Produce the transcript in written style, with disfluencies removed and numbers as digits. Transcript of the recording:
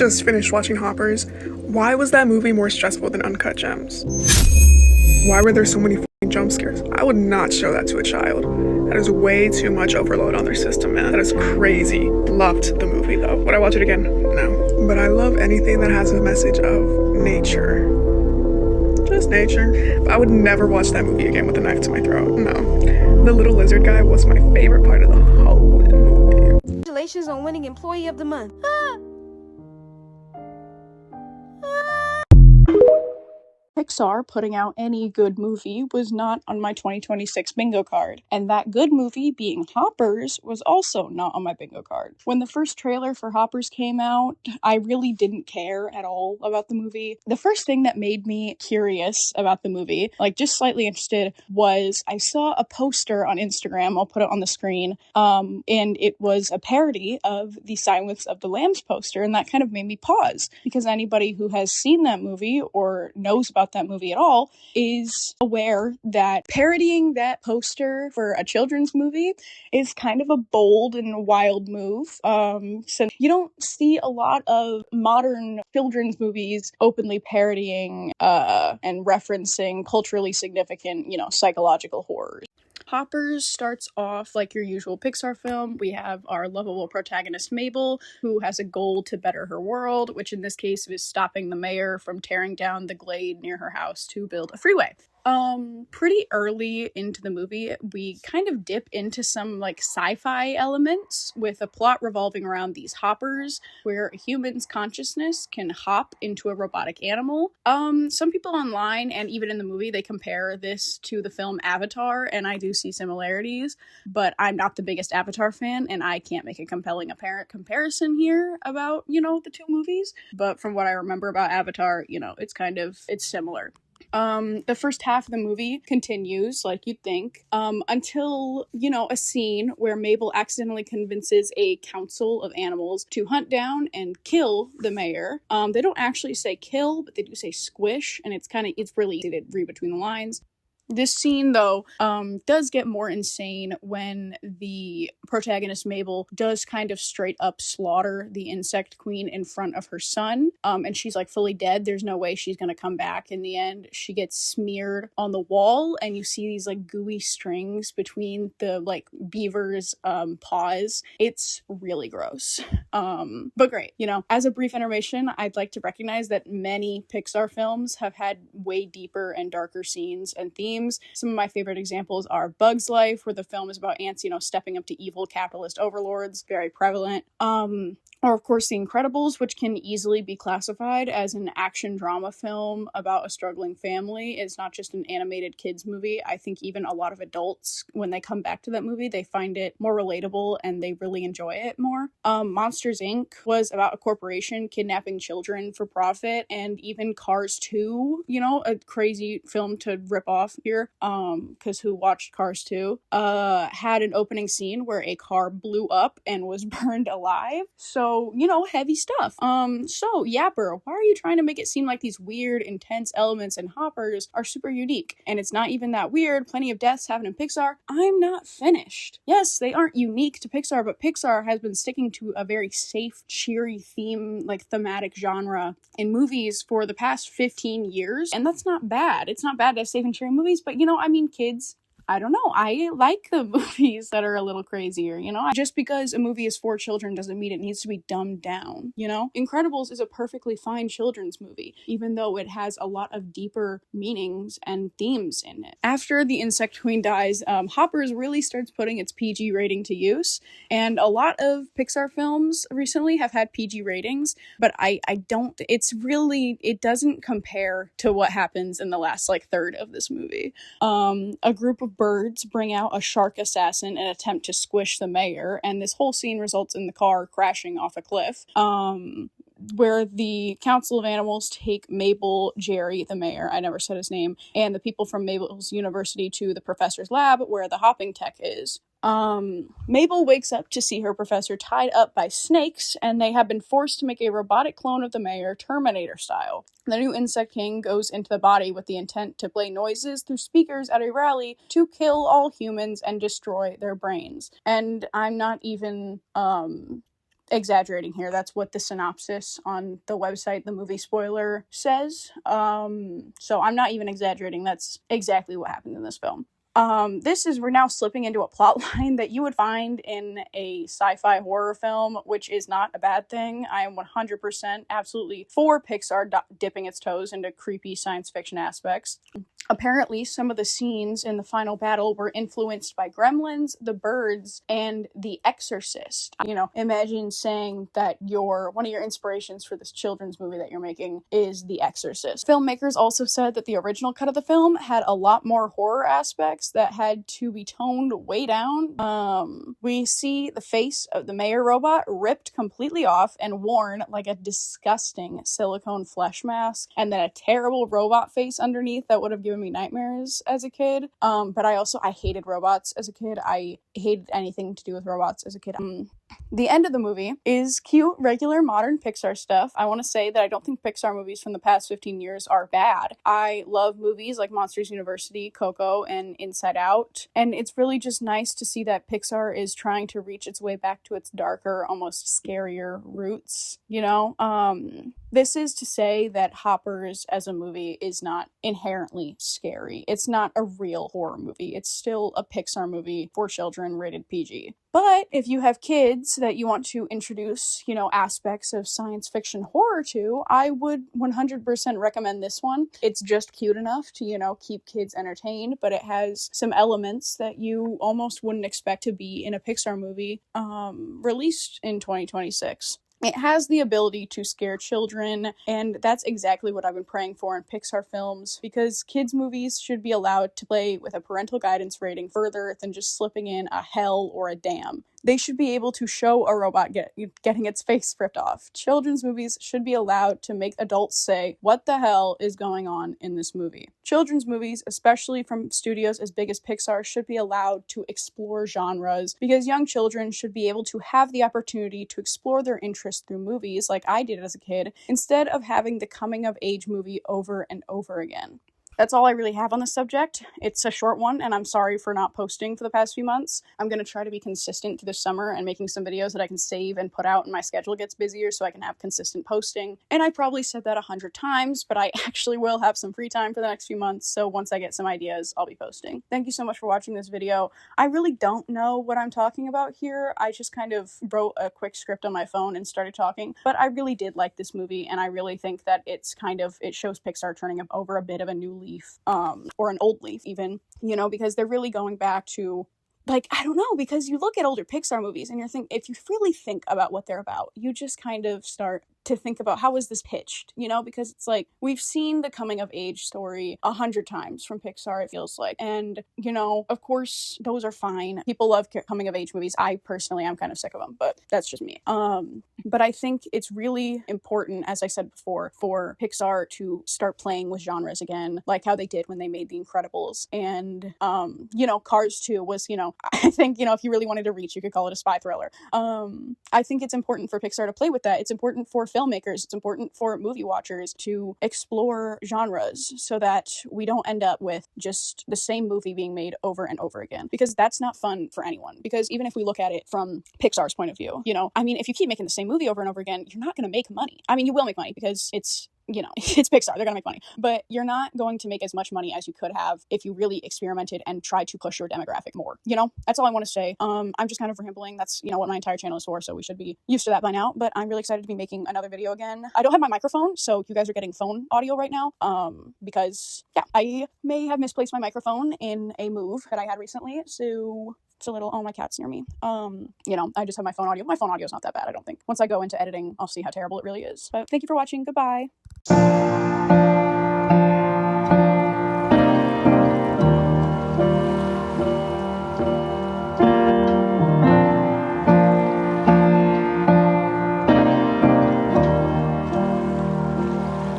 Just finished watching Hoppers. Why was that movie more stressful than Uncut Gems? Why were there so many f***ing jump scares? I would not show that to a child. That is way too much overload on their system, man. That is crazy. Loved the movie, though. Would I watch it again? No. But I love anything that has a message of nature. Just nature. But I would never watch that movie again with a knife to my throat. No. The little lizard guy was my favorite part of the whole movie. Congratulations on winning Employee of the Month. Pixar putting out any good movie was not on my 2026 bingo card, and that good movie being Hoppers was also not on my bingo card. When the first trailer for Hoppers came out, I really didn't care at all about the movie. The first thing that made me curious about the movie, like just slightly interested, was I saw a poster on Instagram, I'll put it on the screen, and it was a parody of the Silence of the Lambs poster, and that kind of made me pause, because anybody who has seen that movie or knows about that movie at all is aware that parodying that poster for a children's movie is kind of a bold and wild move. Since you don't see a lot of modern children's movies openly parodying and referencing culturally significant, psychological horrors. Hoppers starts off like your usual Pixar film. We have our lovable protagonist Mabel, who has a goal to better her world, which in this case is stopping the mayor from tearing down the glade near her house to build a freeway. Pretty early into the movie, we kind of dip into some sci-fi elements with a plot revolving around these hoppers, where a human's consciousness can hop into a robotic animal. Some people online and even in the movie, they compare this to the film Avatar, and I do see similarities, but I'm not the biggest Avatar fan, and I can't make a compelling apparent comparison here about, the two movies. But from what I remember about Avatar, it's similar. The first half of the movie continues like you'd think, until, a scene where Mabel accidentally convinces a council of animals to hunt down and kill the mayor. They don't actually say kill, but they do say squish, and it's really easy to read between the lines. This scene, though, does get more insane when the protagonist Mabel does kind of straight up slaughter the insect queen in front of her son, and she's fully dead. There's no way she's gonna come back. In the end, she gets smeared on the wall, and you see these gooey strings between the beaver's paws. It's really gross, but great. As a brief intermission, I'd like to recognize that many Pixar films have had way deeper and darker scenes and themes. Some of my favorite examples are Bug's Life, where the film is about ants, stepping up to evil capitalist overlords, very prevalent. Or, of course, The Incredibles, which can easily be classified as an action drama film about a struggling family. It's not just an animated kids movie. I think even a lot of adults, when they come back to that movie, they find it more relatable and they really enjoy it more. Monsters, Inc. was about a corporation kidnapping children for profit, and even Cars 2, a crazy film to rip off here, because who watched Cars 2, had an opening scene where a car blew up and was burned alive. So, heavy stuff. So, Yapper, why are you trying to make it seem like these weird, intense elements in Hoppers are super unique? And it's not even that weird. Plenty of deaths happen in Pixar. I'm not finished. Yes, they aren't unique to Pixar, but Pixar has been sticking to a very safe, cheery theme, thematic genre in movies for the past 15 years. And that's not bad. It's not bad to have safe and cheery movies, but, kids, I don't know. I like the movies that are a little crazier, Just because a movie is for children doesn't mean it needs to be dumbed down, Incredibles is a perfectly fine children's movie, even though it has a lot of deeper meanings and themes in it. After the insect queen dies, Hoppers really starts putting its PG rating to use, and a lot of Pixar films recently have had PG ratings, but it doesn't compare to what happens in the last third of this movie. A group of birds bring out a shark assassin and attempt to squish the mayor, and this whole scene results in the car crashing off a cliff. Where the Council of Animals take Mabel, Jerry, the mayor, I never said his name, and the people from Mabel's university to the professor's lab where the hopping tech is. Mabel wakes up to see her professor tied up by snakes, and they have been forced to make a robotic clone of the mayor, Terminator style. The new Insect King goes into the body with the intent to play noises through speakers at a rally to kill all humans and destroy their brains. And I'm not even, exaggerating here. That's what the synopsis on the website, the movie spoiler, says. So I'm not even exaggerating. That's exactly what happened in this film. We're now slipping into a plot line that you would find in a sci-fi horror film, which is not a bad thing. I am 100% absolutely for Pixar dipping its toes into creepy science fiction aspects. Apparently, some of the scenes in the final battle were influenced by Gremlins, The Birds, and The Exorcist. Imagine saying that one of your inspirations for this children's movie that you're making is The Exorcist. Filmmakers also said that the original cut of the film had a lot more horror aspects that had to be toned way down. We see the face of the mayor robot ripped completely off and worn like a disgusting silicone flesh mask, and then a terrible robot face underneath that would have given me nightmares as a kid. But I hated robots as a kid. I hated anything to do with robots as a kid. The end of the movie is cute, regular, modern Pixar stuff. I want to say that I don't think Pixar movies from the past 15 years are bad. I love movies like Monsters University, Coco, and Inside Out. And it's really just nice to see that Pixar is trying to reach its way back to its darker, almost scarier roots, This is to say that Hoppers as a movie is not inherently scary. It's not a real horror movie. It's still a Pixar movie for children, rated PG. But if you have kids that you want to introduce, aspects of science fiction horror to, I would 100% recommend this one. It's just cute enough to, keep kids entertained, but it has some elements that you almost wouldn't expect to be in a Pixar movie released in 2026. It has the ability to scare children, and that's exactly what I've been praying for in Pixar films, because kids' movies should be allowed to play with a parental guidance rating further than just slipping in a hell or a damn. They should be able to show a robot getting its face ripped off. Children's movies should be allowed to make adults say, what the hell is going on in this movie? Children's movies, especially from studios as big as Pixar, should be allowed to explore genres, because young children should be able to have the opportunity to explore their interests through movies like I did as a kid, instead of having the coming-of-age movie over and over again. That's all I really have on the subject. It's a short one, and I'm sorry for not posting for the past few months. I'm going to try to be consistent through the summer and making some videos that I can save and put out when my schedule gets busier so I can have consistent posting. And I probably said that 100 times, but I actually will have some free time for the next few months, so once I get some ideas, I'll be posting. Thank you so much for watching this video. I really don't know what I'm talking about here. I just kind of wrote a quick script on my phone and started talking, but I really did like this movie, and I really think that it shows Pixar turning over a bit of a new leaf. Or an old leaf even, because they're really going back to, I don't know, because you look at older Pixar movies and if you really think about what they're about, you just kind of start to think about how is this pitched, because it's like we've seen the coming of age story 100 times from Pixar, it feels like, and of course those are fine. People love coming of age movies. I personally am kind of sick of them, but that's just me. But I think it's really important, as I said before, for Pixar to start playing with genres again, like how they did when they made The Incredibles. And Cars 2 was, I think, if you really wanted to reach, you could call it a spy thriller. I think it's important for Pixar to play with that. It's important for filmmakers, it's important for movie watchers to explore genres so that we don't end up with just the same movie being made over and over again, because that's not fun for anyone. Because even if we look at it from Pixar's point of view, if you keep making the same movie over and over again, you're not going to make money. You will make money because it's Pixar, they're gonna make money, but you're not going to make as much money as you could have if you really experimented and tried to push your demographic more. That's all I want to say. I'm just kind of rambling. That's what my entire channel is for, so we should be used to that by now. But I'm really excited to be making another video again. I don't have my microphone, so you guys are getting phone audio right now, because I may have misplaced my microphone in a move that I had recently, so it's a little, oh, my cat's near me. I just have my phone audio. My phone audio is not that bad, I don't think. Once I go into editing, I'll see how terrible it really is. But thank you for watching. Goodbye.